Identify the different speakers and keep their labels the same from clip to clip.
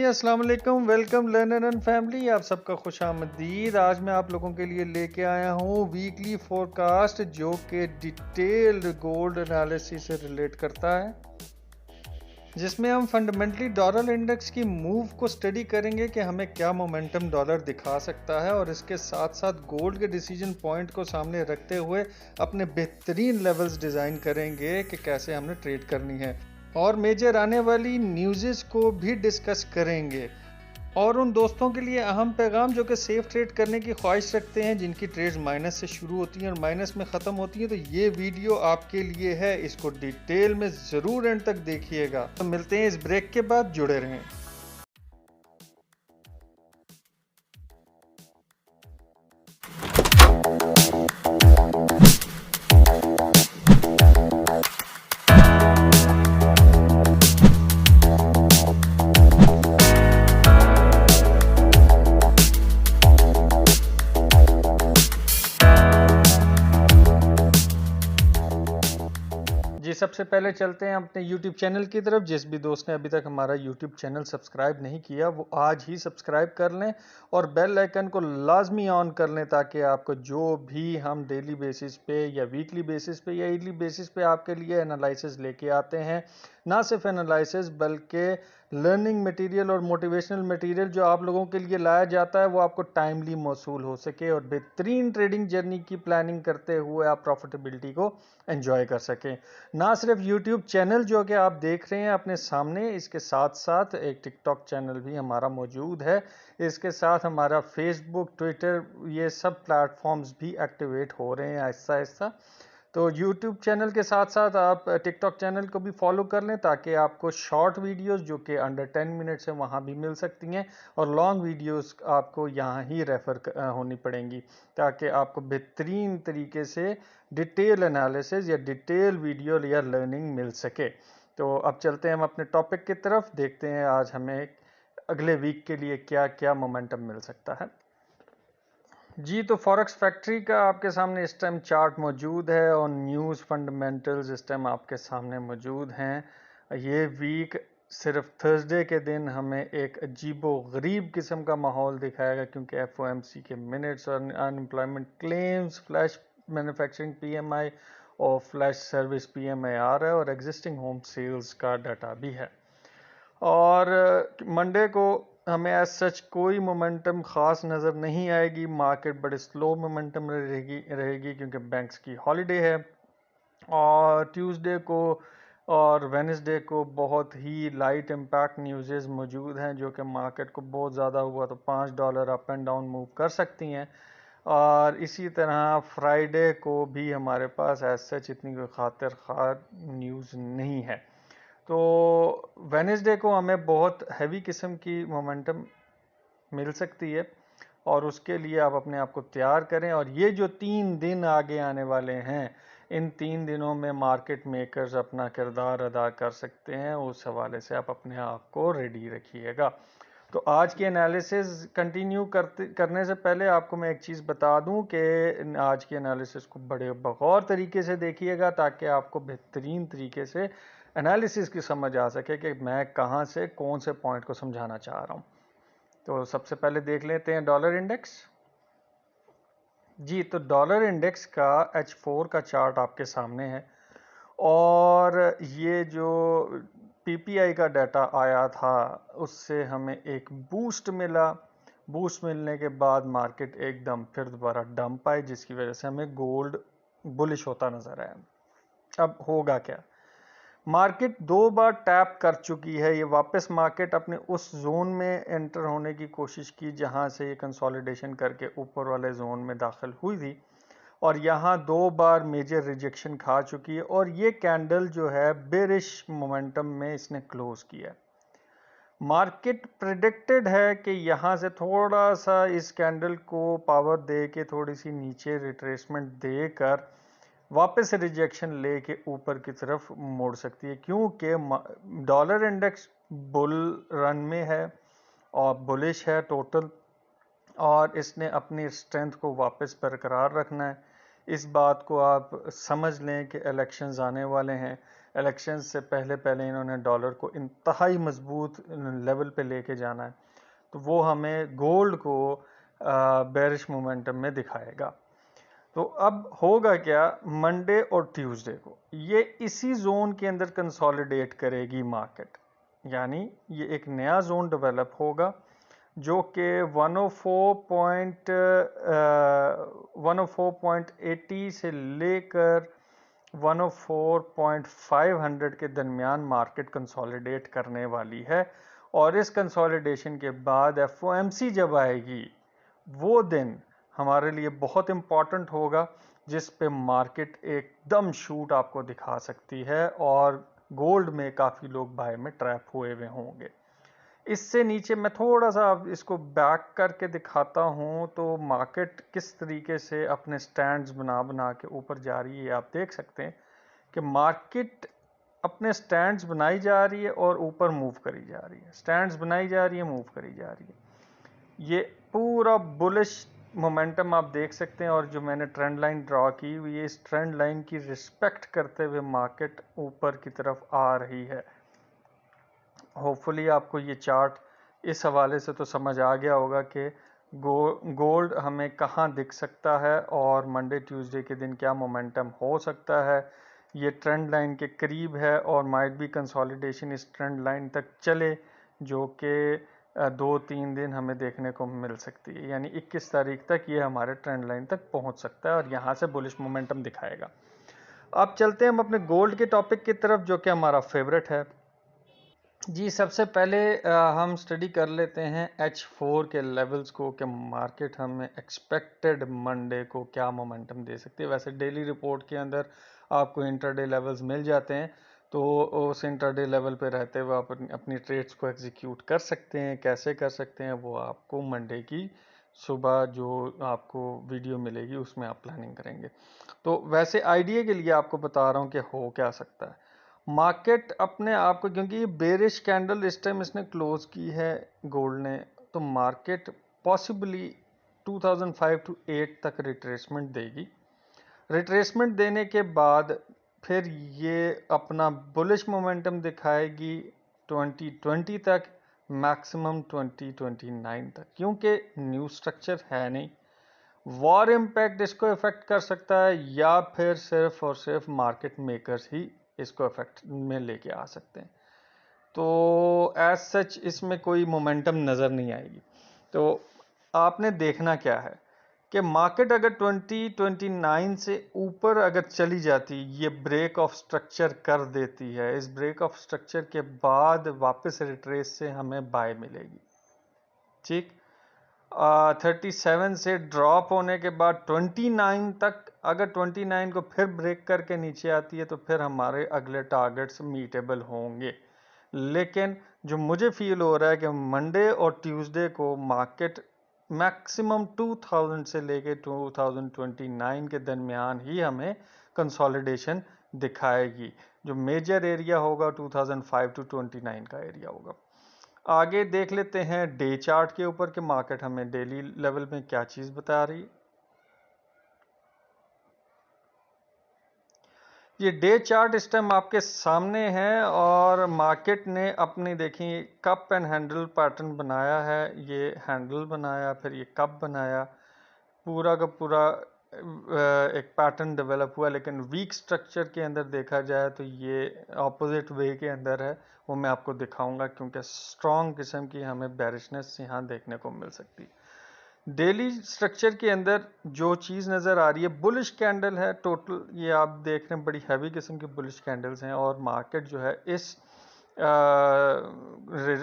Speaker 1: अस्सलाम वालेकुम, welcome learner and family. आप सबका खुशामदीद। आज मैं आप लोगों के लिए लेके आया हूँ वीकली फोरकास्ट जो कि डिटेल्ड गोल्ड एनालिसिस से रिलेट करता है, जिसमें हम फंडामेंटली डॉलर इंडेक्स की मूव को स्टडी करेंगे कि हमें क्या मोमेंटम डॉलर दिखा सकता है, और इसके साथ साथ गोल्ड के डिसीजन पॉइंट को सामने रखते हुए अपने बेहतरीन लेवल्स डिज़ाइन करेंगे कि कैसे हमने ट्रेड करनी है, और मेजर आने वाली न्यूज़ को भी डिस्कस करेंगे। और उन दोस्तों के लिए अहम पैगाम जो कि सेफ ट्रेड करने की ख्वाहिश रखते हैं, जिनकी ट्रेड्स माइनस से शुरू होती हैं और माइनस में ख़त्म होती हैं, तो ये वीडियो आपके लिए है। इसको डिटेल में ज़रूर एंड तक देखिएगा। तो मिलते हैं इस ब्रेक के बाद, जुड़े रहें। सबसे पहले चलते हैं अपने YouTube चैनल की तरफ। जिस भी दोस्त ने अभी तक हमारा YouTube चैनल सब्सक्राइब नहीं किया वो आज ही सब्सक्राइब कर लें और बेल आइकन को लाजमी ऑन कर लें, ताकि आपको जो भी हम डेली बेसिस पे या वीकली बेसिस पे या ईयरली बेसिस पे आपके लिए एनालिसिस लेके आते हैं, ना सिर्फ एनालिसिस बल्कि लर्निंग मटेरियल और मोटिवेशनल मटेरियल जो आप लोगों के लिए लाया जाता है, वो आपको टाइमली मौसूल हो सके और बेहतरीन ट्रेडिंग जर्नी की प्लानिंग करते हुए आप प्रॉफिटेबिलिटी को एंजॉय कर सकें। ना सिर्फ यूट्यूब चैनल जो कि आप देख रहे हैं अपने सामने, इसके साथ साथ एक टिकटॉक चैनल भी हमारा मौजूद है। इसके साथ हमारा फेसबुक, ट्विटर, ये सब प्लेटफॉर्म्स भी एक्टिवेट हो रहे हैं आहिस्ता आहिस्ता। तो यूट्यूब चैनल के साथ साथ आप टिकटॉक चैनल को भी फॉलो कर लें, ताकि आपको शॉर्ट वीडियोस जो कि अंडर 10 मिनट्स है वहाँ भी मिल सकती हैं, और लॉन्ग वीडियोस आपको यहाँ ही रेफ़र होनी पड़ेंगी, ताकि आपको बेहतरीन तरीके से डिटेल एनालिसिस या डिटेल वीडियो या लर्निंग मिल सके। तो अब चलते हैं हम अपने टॉपिक की तरफ, देखते हैं आज हमें अगले वीक के लिए क्या क्या मोमेंटम मिल सकता है। जी, तो फॉरेक्स फैक्ट्री का आपके सामने इस टाइम चार्ट मौजूद है और न्यूज़ फंडामेंटल्स इस टाइम आपके सामने मौजूद हैं। ये वीक सिर्फ थर्सडे के दिन हमें एक अजीबो गरीब किस्म का माहौल दिखाएगा, क्योंकि एफओएमसी के मिनट्स और unemployment claims, flash manufacturing PMI और फ्लैश सर्विस पीएमआई आ रहा है, और एग्जिस्टिंग होम सेल्स का डाटा भी है। और मंडे को हमें एज सच कोई मोमेंटम ख़ास नज़र नहीं आएगी। मार्केट बड़े स्लो मोमेंटम रहेगी क्योंकि बैंक्स की हॉलीडे है। और ट्यूसडे को और वेडनेसडे को बहुत ही लाइट इम्पैक्ट न्यूज़ मौजूद हैं, जो कि मार्केट को बहुत ज़्यादा हुआ तो $5 अप एंड डाउन मूव कर सकती हैं। और इसी तरह फ्राइडे को भी हमारे पास एज सच इतनी कोई खातिर ख़ार न्यूज़ नहीं है। तो वेडनेसडे को हमें बहुत हैवी किस्म की मोमेंटम मिल सकती है, और उसके लिए आप अपने आप को तैयार करें। और ये जो 3 दिन आगे आने वाले हैं, इन 3 दिनों में मार्केट मेकर्स अपना किरदार अदा कर सकते हैं। उस हवाले से आप अपने आप को रेडी रखिएगा। तो आज की एनालिसिस कंटिन्यू करने से पहले आपको मैं एक चीज़ बता दूं कि आज की एनालिसिस को बड़े बगौर तरीके से देखिएगा, ताकि आपको बेहतरीन तरीके से एनालिसिस की समझ आ सके कि मैं कहां से कौन से पॉइंट को समझाना चाह रहा हूं। तो सबसे पहले देख लेते हैं डॉलर इंडेक्स। जी, तो डॉलर इंडेक्स का H4 का चार्ट आपके सामने है, और ये जो पीपीआई का डाटा आया था उससे हमें एक बूस्ट मिला। बूस्ट मिलने के बाद मार्केट एकदम फिर दोबारा डंप आई, जिसकी वजह से हमें गोल्ड बुलिश होता नजर आया। अब होगा क्या? मार्केट 2 बार टैप कर चुकी है। ये वापस मार्केट अपने उस जोन में एंटर होने की कोशिश की जहां से ये कंसोलिडेशन करके ऊपर वाले जोन में दाखिल हुई थी, और यहाँ 2 बार मेजर रिजेक्शन खा चुकी है, और ये कैंडल जो है बेरिश मोमेंटम में इसने क्लोज किया। मार्केट प्रेडिक्टेड है कि यहाँ से थोड़ा सा इस कैंडल को पावर दे के थोड़ी सी नीचे रिट्रेसमेंट देकर वापस रिजेक्शन लेके ऊपर की तरफ मोड़ सकती है, क्योंकि डॉलर इंडेक्स बुल रन में है और बुलिश है टोटल, और इसने अपनी स्ट्रेंथ को वापस बरकरार रखना है। इस बात को आप समझ लें कि इलेक्शंस आने वाले हैं, इलेक्शन से पहले पहले इन्होंने डॉलर को इंतहाई मजबूत लेवल पे लेके जाना है, तो वो हमें गोल्ड को बेरिश मोमेंटम में दिखाएगा। तो अब होगा क्या, मंडे और ट्यूसडे को ये इसी जोन के अंदर कंसोलिडेट करेगी मार्केट, यानी ये एक नया जोन डेवलप होगा जो कि 104.80 से लेकर 104.500 के दरमियान मार्केट कंसोलिडेट करने वाली है। और इस कंसोलिडेशन के बाद एफओएमसी जब आएगी वो दिन हमारे लिए बहुत इम्पॉर्टेंट होगा, जिस पे मार्केट एकदम शूट आपको दिखा सकती है और गोल्ड में काफ़ी लोग बाय में ट्रैप हुए हुए होंगे। इससे नीचे मैं थोड़ा सा इसको बैक करके दिखाता हूं, तो मार्केट किस तरीके से अपने स्टैंड्स बना बना के ऊपर जा रही है। आप देख सकते हैं कि मार्केट अपने स्टैंड्स बनाई जा रही है और ऊपर मूव करी जा रही है, स्टैंड्स बनाई जा रही है, मूव करी जा रही है। ये पूरा बुलिश मोमेंटम आप देख सकते हैं, और जो मैंने ट्रेंड लाइन ड्रॉ की हुई है, इस ट्रेंड लाइन की रिस्पेक्ट करते हुए मार्केट ऊपर की तरफ आ रही है। होपफुली आपको ये चार्ट इस हवाले से तो समझ आ गया होगा कि गोल्ड हमें कहाँ दिख सकता है और मंडे ट्यूसडे के दिन क्या मोमेंटम हो सकता है। ये ट्रेंड लाइन के करीब है और माइट बी कंसोलिडेशन इस ट्रेंड लाइन तक चले, जो कि 2-3 दिन हमें देखने को मिल सकती है, यानी 21 तारीख तक ये हमारे ट्रेंड लाइन तक पहुंच सकता है और यहाँ से बुलिश मोमेंटम दिखाएगा। अब चलते हैं हम अपने गोल्ड के टॉपिक की तरफ, जो कि हमारा फेवरेट है जी। सबसे पहले हम स्टडी कर लेते हैं H4 के लेवल्स को, कि मार्केट हमें एक्सपेक्टेड मंडे को क्या मोमेंटम दे सकती है। वैसे डेली रिपोर्ट के अंदर आपको इंटरडे लेवल्स मिल जाते हैं, तो उस इंटरडे लेवल पे रहते हुए आप अपनी ट्रेड्स को एग्जीक्यूट कर सकते हैं। कैसे कर सकते हैं वो आपको मंडे की सुबह जो आपको वीडियो मिलेगी उसमें आप प्लानिंग करेंगे। तो वैसे आइडिया के लिए आपको बता रहा हूँ कि हो क्या सकता है। मार्केट अपने आप को, क्योंकि ये बेरिश कैंडल इस टाइम इसने क्लोज की है गोल्ड ने, तो मार्केट पॉसिबली 2005 टू 8 तक रिट्रेसमेंट देगी। रिट्रेसमेंट देने के बाद फिर ये अपना बुलिश मोमेंटम दिखाएगी 2020 तक, मैक्सिमम 2029 तक, क्योंकि न्यू स्ट्रक्चर है नहीं। वॉर इम्पैक्ट इसको इफेक्ट कर सकता है या फिर सिर्फ और सिर्फ मार्केट मेकर्स ही इसको इफेक्ट में लेके आ सकते हैं। तो एज सच इसमें कोई मोमेंटम नज़र नहीं आएगी। तो आपने देखना क्या है कि मार्केट अगर 2029 से ऊपर अगर चली जाती, ये ब्रेक ऑफ स्ट्रक्चर कर देती है, इस ब्रेक ऑफ स्ट्रक्चर के बाद वापस रिट्रेस से हमें बाय मिलेगी। ठीक, 37 से ड्रॉप होने के बाद 29 तक, अगर 29 को फिर ब्रेक करके नीचे आती है तो फिर हमारे अगले टारगेट्स मीटेबल होंगे। लेकिन जो मुझे फील हो रहा है कि मंडे और ट्यूसडे को मार्केट मैक्सिमम 2000 से लेके 2029 के दरमियान ही हमें कंसोलिडेशन दिखाएगी। जो मेजर एरिया होगा 2005 टू 29 का एरिया होगा। आगे देख लेते हैं डे चार्ट के ऊपर कि मार्केट हमें डेली लेवल में क्या चीज़ बता रही है। ये डे चार्ट इस टाइम आपके सामने है और मार्केट ने अपनी देखी कप एंड हैंडल पैटर्न बनाया है। ये हैंडल बनाया, फिर ये कप बनाया, पूरा का पूरा एक पैटर्न डेवलप हुआ। लेकिन वीक स्ट्रक्चर के अंदर देखा जाए तो ये ऑपोजिट वे के अंदर है, वो मैं आपको दिखाऊंगा, क्योंकि स्ट्रॉन्ग किस्म की हमें बेरिशनेस यहाँ देखने को मिल सकती है। डेली स्ट्रक्चर के अंदर जो चीज़ नज़र आ रही है बुलिश कैंडल है टोटल, ये आप देख रहे हैं बड़ी हैवी किस्म की बुलिश कैंडल्स हैं, और मार्केट जो है इस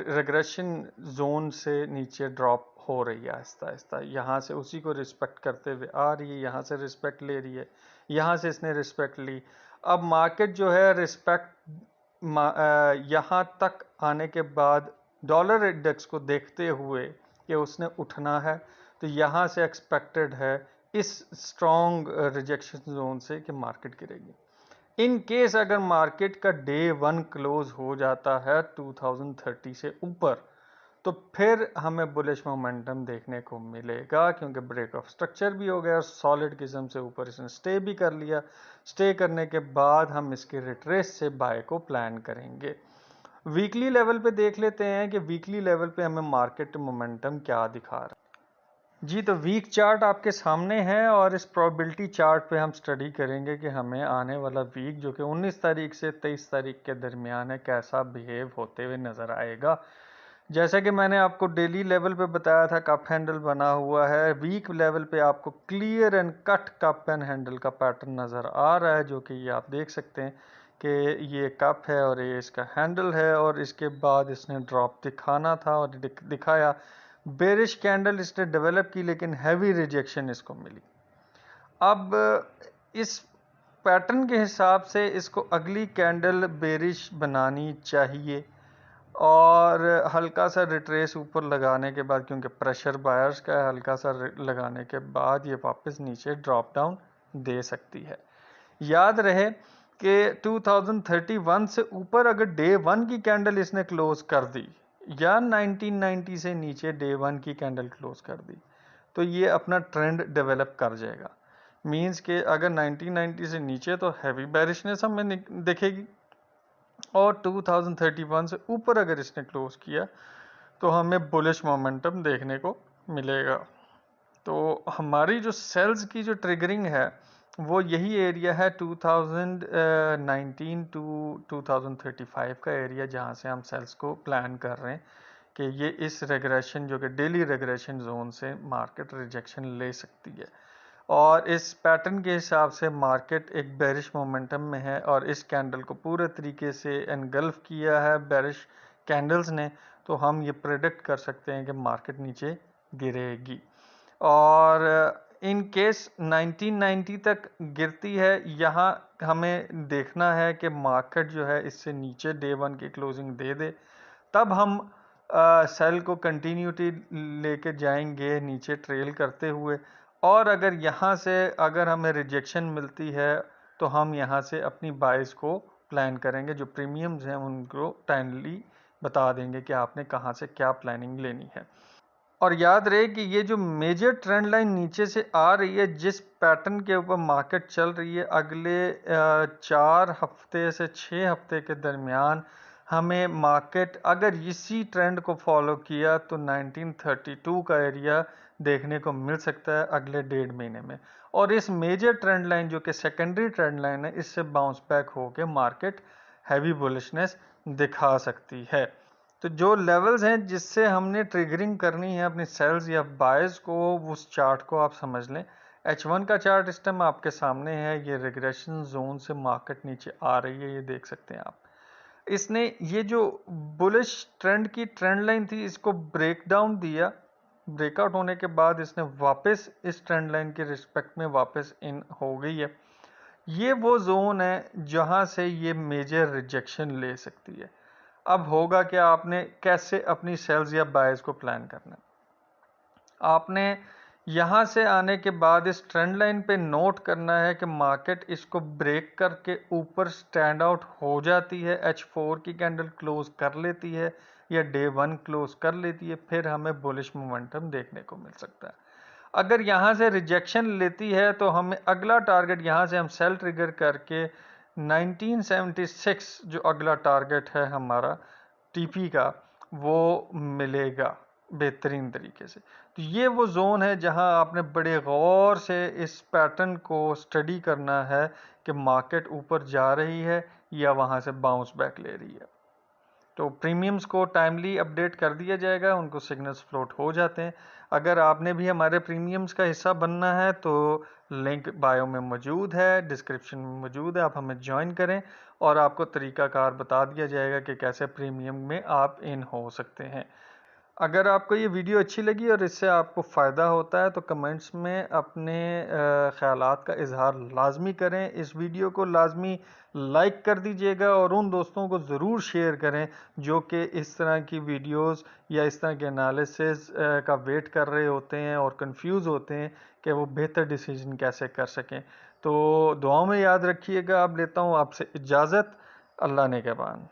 Speaker 1: रिग्रेशन जोन से नीचे ड्रॉप हो रही है आहिस्ता आहिस्ता, यहाँ से उसी को रिस्पेक्ट करते हुए आ रही है, यहाँ से रिस्पेक्ट ले रही है, यहाँ से इसने रिस्पेक्ट ली। अब मार्केट जो है रिस्पेक्ट यहाँ तक आने के बाद डॉलर इंडेक्स को देखते हुए कि उसने उठना है, तो यहाँ से एक्सपेक्टेड है इस स्ट्रॉन्ग रिजेक्शन जोन से कि मार्केट गिरेगी। इन केस अगर मार्केट का डे 1 क्लोज हो जाता है 2030 से ऊपर, तो फिर हमें बुलिश मोमेंटम देखने को मिलेगा, क्योंकि ब्रेक ऑफ स्ट्रक्चर भी हो गया और सॉलिड किस्म से ऊपर इसने स्टे भी कर लिया। स्टे करने के बाद हम इसके रिट्रेस से बाय को प्लान करेंगे। वीकली लेवल पे देख लेते हैं कि वीकली लेवल पे हमें मार्केट मोमेंटम क्या दिखा रहा है। जी, तो वीक चार्ट आपके सामने है और इस प्रोबेबिलिटी चार्ट पे हम स्टडी करेंगे कि हमें आने वाला वीक जो कि 19 तारीख से 23 तारीख के दरमियान है कैसा बिहेव होते हुए नज़र आएगा। जैसा कि मैंने आपको डेली लेवल पे बताया था, कप हैंडल बना हुआ है। वीक लेवल पे आपको clear and cut cup and handle का पैटर्न नज़र आ रहा है, जो कि ये आप देख सकते हैं कि ये कप है और ये इसका हैंडल है, और इसके बाद इसने ड्रॉप दिखाना था और दिखाया। बेरिश कैंडल इसने डेवलप की, लेकिन हैवी रिजेक्शन इसको मिली। अब इस पैटर्न के हिसाब से इसको अगली कैंडल बेरिश बनानी चाहिए और हल्का सा रिट्रेस ऊपर लगाने के बाद, क्योंकि प्रेशर बायर्स का है, हल्का सा लगाने के बाद ये वापस नीचे ड्रॉप डाउन दे सकती है। याद रहे कि 2031 से ऊपर अगर डे 1 की कैंडल इसने क्लोज कर दी या 1990 से नीचे डे 1 की कैंडल क्लोज कर दी, तो ये अपना ट्रेंड डेवलप कर जाएगा। मींस कि अगर 1990 से नीचे तो हैवी बेरिशनेस हमें दिखेगी, और 2031 से ऊपर अगर इसने क्लोज किया तो हमें बुलिश मोमेंटम देखने को मिलेगा। तो हमारी जो सेल्स की जो ट्रिगरिंग है वो यही एरिया है 2019 टू 2035 का एरिया, जहां से हम सेल्स को प्लान कर रहे हैं कि ये इस रेग्रेशन जो कि डेली रेग्रेशन जोन से मार्केट रिजेक्शन ले सकती है। और इस पैटर्न के हिसाब से मार्केट एक बेरिश मोमेंटम में है और इस कैंडल को पूरे तरीके से एनगल्फ किया है बेरिश कैंडल्स ने, तो हम ये प्रेडिक्ट कर सकते हैं कि मार्केट नीचे गिरेगी। और इन केस 1990 तक गिरती है, यहाँ हमें देखना है कि मार्केट जो है इससे नीचे डे 1 की क्लोजिंग दे दे, तब हम सेल को कंटिन्यूटी लेके जाएंगे नीचे ट्रेल करते हुए। और अगर यहाँ से अगर हमें रिजेक्शन मिलती है तो हम यहाँ से अपनी बाइस को प्लान करेंगे। जो प्रीमियम्स हैं उनको टाइमली बता देंगे कि आपने कहाँ से क्या प्लानिंग लेनी है। और याद रहे कि ये जो मेजर ट्रेंड लाइन नीचे से आ रही है, जिस पैटर्न के ऊपर मार्केट चल रही है, अगले 4 हफ्ते से 6 हफ्ते के दरमियान हमें मार्केट अगर इसी ट्रेंड को फॉलो किया तो 1932 का एरिया देखने को मिल सकता है अगले 1.5 महीने में। और इस मेजर ट्रेंड लाइन जो कि सेकेंडरी ट्रेंड लाइन है, इससे बाउंस बैक होकर मार्केट हैवी बुलिशनेस दिखा सकती है। तो जो लेवल्स हैं जिससे हमने ट्रिगरिंग करनी है अपनी सेल्स या बायर्स को, उस चार्ट को आप समझ लें। H1 का चार्ट इस टाइम आपके सामने है, ये रिग्रेशन जोन से मार्केट नीचे आ रही है, ये देख सकते हैं आप। इसने ये जो बुलिश ट्रेंड की ट्रेंड लाइन थी इसको ब्रेक डाउन दिया, ब्रेकआउट होने के बाद इसने वापस इस ट्रेंड लाइन के रिस्पेक्ट में वापस इन हो गई है। ये वो जोन है जहां से ये मेजर रिजेक्शन ले सकती है। अब होगा क्या, आपने कैसे अपनी सेल्स या बायर्स को प्लान करना है। आपने यहाँ से आने के बाद इस ट्रेंड लाइन पे नोट करना है कि मार्केट इसको ब्रेक करके ऊपर स्टैंड आउट हो जाती है, H4 की कैंडल क्लोज कर लेती है या डे 1 क्लोज कर लेती है, फिर हमें बुलिश मोमेंटम देखने को मिल सकता है। अगर यहाँ से रिजेक्शन लेती है तो हमें अगला टारगेट यहाँ से हम सेल ट्रिगर करके 1976 जो अगला टारगेट है हमारा टीपी का, वो मिलेगा बेहतरीन तरीके से। तो ये वो जोन है जहां आपने बड़े गौर से इस पैटर्न को स्टडी करना है कि मार्केट ऊपर जा रही है या वहां से बाउंस बैक ले रही है। तो प्रीमियम्स को टाइमली अपडेट कर दिया जाएगा, उनको सिग्नल्स फ्लोट हो जाते हैं। अगर आपने भी हमारे प्रीमियम्स का हिस्सा बनना है तो लिंक बायो में मौजूद है, डिस्क्रिप्शन में मौजूद है, आप हमें ज्वाइन करें और आपको तरीकाकार बता दिया जाएगा कि कैसे प्रीमियम में आप इन हो सकते हैं। अगर आपको ये वीडियो अच्छी लगी और इससे आपको फ़ायदा होता है तो कमेंट्स में अपने ख़यालात का इजहार लाजमी करें। इस वीडियो को लाजमी लाइक कर दीजिएगा और उन दोस्तों को ज़रूर शेयर करें जो कि इस तरह की वीडियोस या इस तरह के एनालिसिस का वेट कर रहे होते हैं और कंफ्यूज होते हैं कि वो बेहतर डिसीजन कैसे कर सकें। तो दुआओं में याद रखिएगा। अब लेता हूँ आपसे इजाज़त। अल्लाह ने के बाद।